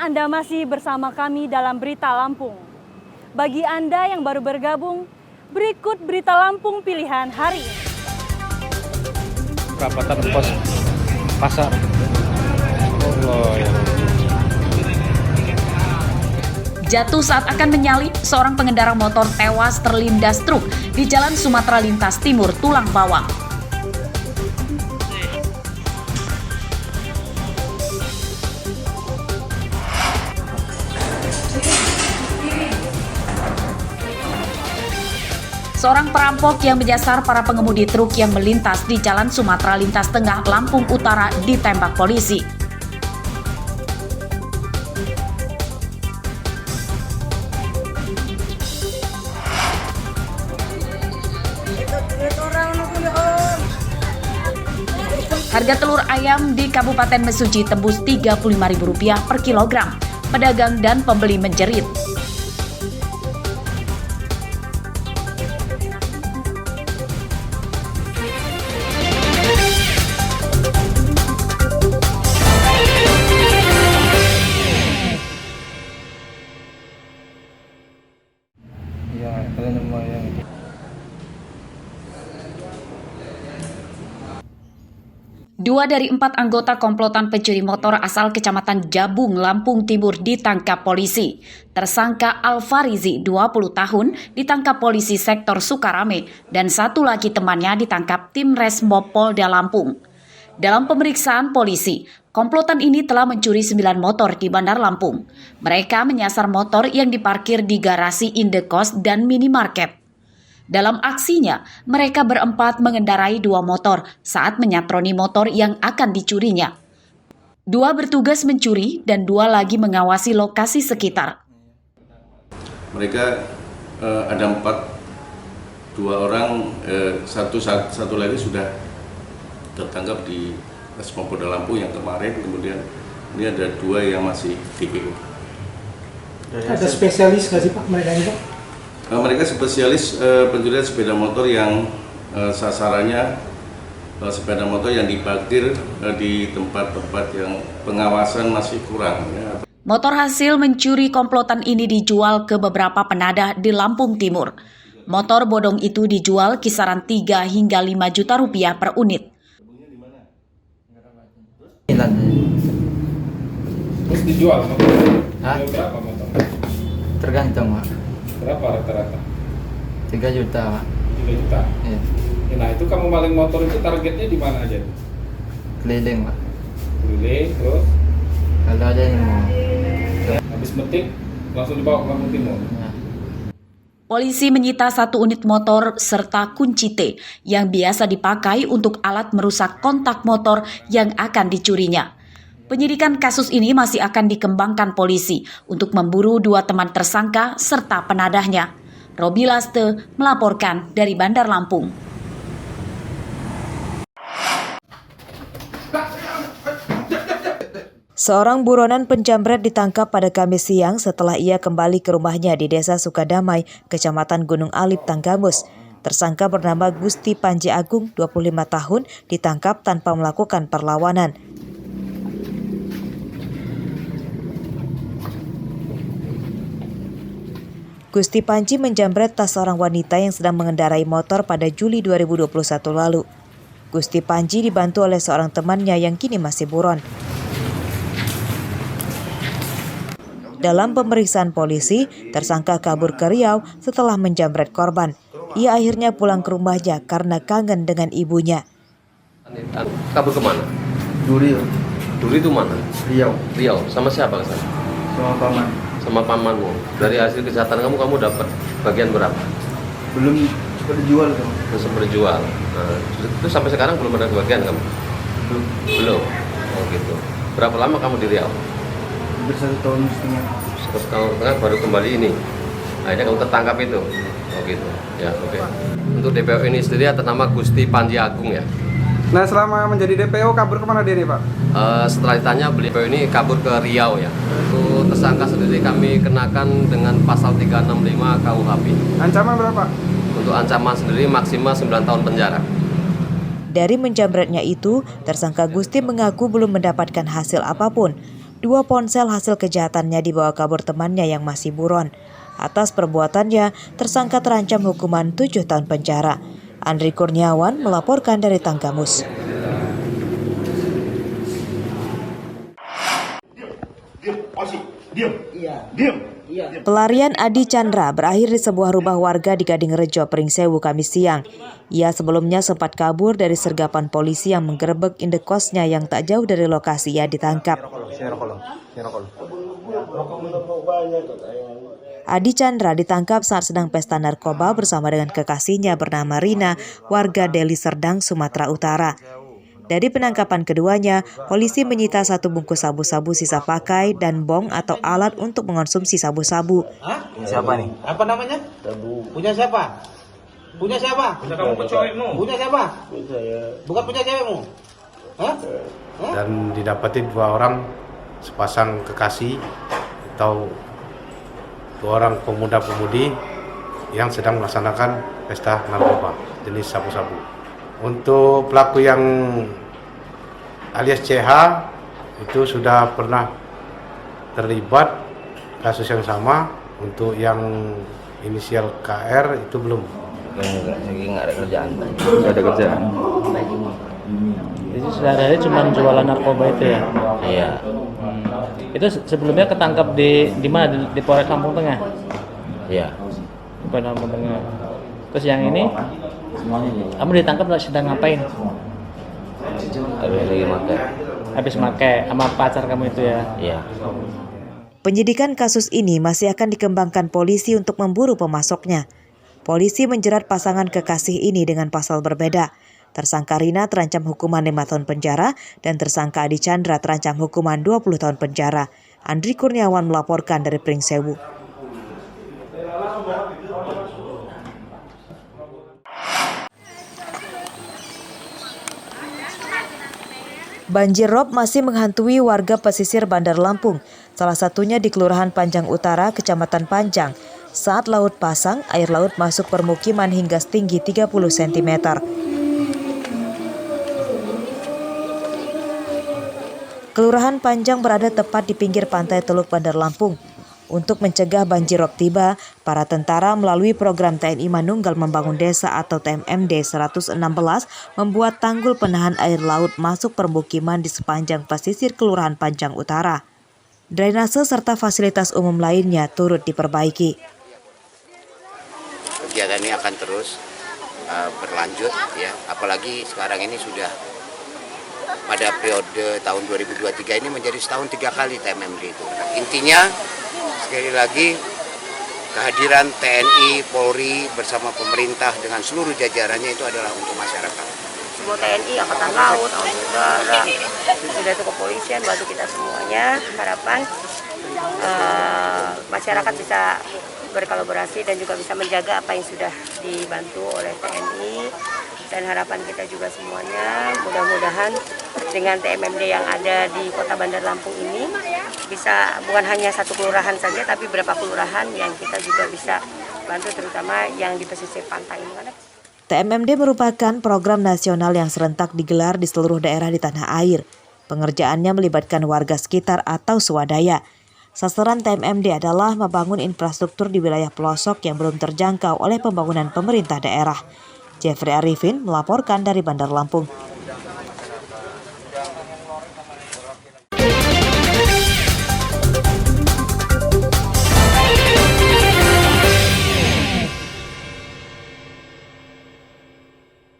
Anda masih bersama kami dalam Berita Lampung. Bagi Anda yang baru bergabung, berikut Berita Lampung pilihan hari ini. Perapatan pos pasar. Allah ya. Jatuh saat akan menyalip, seorang pengendara motor tewas terlindas truk di Jalan Sumatera Lintas Timur, Tulang Bawang. Seorang perampok yang menyasar para pengemudi truk yang melintas di Jalan Sumatera Lintas Tengah, Lampung Utara ditembak polisi. Harga telur ayam di Kabupaten Mesuji tembus Rp35.000 per kilogram. Pedagang dan pembeli menjerit. Ya, kalian lumayan. Dua dari 4 anggota komplotan pencuri motor asal Kecamatan Jabung, Lampung Timur ditangkap polisi. Tersangka Alfarizi, 20 tahun, ditangkap polisi sektor Sukarame dan satu lagi temannya ditangkap tim Resmob Polda Lampung. Dalam pemeriksaan polisi, komplotan ini telah mencuri 9 motor di Bandar Lampung. Mereka menyasar motor yang diparkir di garasi Indekos dan minimarket. Dalam aksinya, mereka berempat mengendarai 2 motor saat menyatroni motor yang akan dicurinya. 2 bertugas mencuri dan 2 lagi mengawasi lokasi sekitar. Mereka ada 4, 2 orang, satu lagi sudah tertangkap di Resmob Polda Lampung yang kemarin, kemudian ini ada 2 yang masih DPO. Ada spesialis nggak sih Pak mereka ini Pak? Mereka spesialis pencurian sepeda motor yang sasarannya sepeda motor yang diparkir di tempat-tempat yang pengawasan masih kurang. Ya. Motor hasil mencuri komplotan ini dijual ke beberapa penadah di Lampung Timur. Motor bodong itu dijual kisaran 3 hingga 5 juta rupiah per unit. Terus dijual motor? Hah? Berapa motor? Tergantung Pak. Berapa rata-rata? 3 juta Pak. 3 juta? Iya. Nah itu kamu maling motor itu targetnya di mana aja? Keliling Pak. Keliling, terus Kalau ada yang mau. habis metik langsung dibawa ke Lampung Timur. Ya. Polisi menyita 1 unit motor serta kunci T yang biasa dipakai untuk alat merusak kontak motor yang akan dicurinya. Penyidikan kasus ini masih akan dikembangkan polisi untuk memburu 2 teman tersangka serta penadahnya. Robi Laste melaporkan dari Bandar Lampung. Seorang buronan penjamret ditangkap pada Kamis siang setelah ia kembali ke rumahnya di Desa Sukadamai, Kecamatan Gunung Alip, Tanggamus. Tersangka bernama Gusti Panji Agung, 25 tahun, ditangkap tanpa melakukan perlawanan. Gusti Panji menjamret tas seorang wanita yang sedang mengendarai motor pada Juli 2021 lalu. Gusti Panji dibantu oleh seorang temannya yang kini masih buron. Dalam pemeriksaan polisi, tersangka kabur ke Riau setelah menjamret korban. Ia akhirnya pulang ke rumahnya karena kangen dengan ibunya. Kabur kemana? Duri. Duri itu mana? Riau. Riau. Sama siapa kesana? Sama paman. Sama pamanmu. Dari hasil kejahatan kamu dapat bagian berapa? Belum berjual Pak. Belum berjual. Nah, itu sampai sekarang belum ada kebagian kamu? Belum. Oh gitu. Berapa lama kamu di Riau? Hampir 1,5 tahun. 1,5 tahun baru kembali ini. Akhirnya kamu tertangkap itu. Oh gitu. Ya, oke. Untuk DPO ini sendiri atas nama Gusti Panji Agung ya. Nah selama menjadi DPO kabur kemana dia nih Pak? Setelah ditanya beliau ini kabur ke Riau ya. Untuk tersangka sendiri kami kenakan dengan pasal 365 KUHP. Ancaman berapa? Untuk ancaman sendiri maksimal 9 tahun penjara. Dari menjamretnya itu, tersangka Gusti mengaku belum mendapatkan hasil apapun. 2 ponsel hasil kejahatannya dibawa kabur temannya yang masih buron. Atas perbuatannya, tersangka terancam hukuman 7 tahun penjara. Andri Kurniawan melaporkan dari Tanggamus. Pelarian Adi Chandra berakhir di sebuah rumah warga di Gading Rejo, Pringsewu, Kamis siang. Ia sebelumnya sempat kabur dari sergapan polisi yang menggerebek indekosnya yang tak jauh dari lokasi ia ditangkap. Adi Chandra ditangkap saat sedang pesta narkoba bersama dengan kekasihnya bernama Rina, warga Deli Serdang, Sumatera Utara. Dari penangkapan keduanya, polisi menyita 1 bungkus sabu-sabu sisa pakai dan bong atau alat untuk mengonsumsi sabu-sabu. Hah? Siapa nih? Apa namanya? Punya siapa? Punya siapa? Punya kamu cowokmu. Punya siapa? Bukan punya cewekmu. Hah? Dan didapati 2 orang sepasang kekasih atau 2 orang pemuda-pemudi yang sedang melaksanakan pesta narkoba jenis sabu-sabu. Untuk pelaku yang alias CH itu sudah pernah terlibat kasus yang sama. Untuk yang inisial KR itu belum. Nggak ada kerjaan. Nggak ada kerjaan. Jadi sehari-hari cuma jualan narkoba itu ya? Iya. Itu sebelumnya ketangkap di mana? Di Polres Lampung Tengah? Iya. Di Polres Lampung Tengah. Terus yang ini? Kamu ditangkap sedang ngapain? Habis makai sama pacar kamu itu ya? Iya. Penyidikan kasus ini masih akan dikembangkan polisi untuk memburu pemasoknya. Polisi menjerat pasangan kekasih ini dengan pasal berbeda. Tersangka Rina terancam hukuman 5 tahun penjara dan tersangka Adi Chandra terancam hukuman 20 tahun penjara. Andri Kurniawan melaporkan dari Pringsewu. Banjir rob masih menghantui warga pesisir Bandar Lampung, salah satunya di Kelurahan Panjang Utara, Kecamatan Panjang. Saat laut pasang, air laut masuk permukiman hingga setinggi 30 cm. Kelurahan Panjang berada tepat di pinggir pantai Teluk Bandar Lampung. Untuk mencegah banjir rob tiba, para tentara melalui program TNI Manunggal Membangun Desa atau TMMD 116 membuat tanggul penahan air laut masuk permukiman di sepanjang pesisir Kelurahan Panjang Utara. Drainase serta fasilitas umum lainnya turut diperbaiki. Kegiatan ini akan terus berlanjut ya, apalagi sekarang ini sudah pada periode tahun 2023 ini menjadi setahun 3 kali TMMD itu. Intinya sekali lagi kehadiran TNI, Polri bersama pemerintah dengan seluruh jajarannya itu adalah untuk masyarakat. Semua TNI, Angkatan Laut, Udara, sudah itu kepolisian bantu kita semuanya. Harapan masyarakat bisa berkolaborasi dan juga bisa menjaga apa yang sudah dibantu oleh TNI. Dan harapan kita juga semuanya mudah-mudahan dengan TMMD yang ada di Kota Bandar Lampung ini bisa bukan hanya 1 kelurahan saja tapi beberapa kelurahan yang kita juga bisa bantu, terutama yang di pesisir pantai ini. TMMD merupakan program nasional yang serentak digelar di seluruh daerah di tanah air. Pengerjaannya melibatkan warga sekitar atau swadaya. Sasaran TMMD adalah membangun infrastruktur di wilayah pelosok yang belum terjangkau oleh pembangunan pemerintah daerah. Jeffrey Arifin melaporkan dari Bandar Lampung.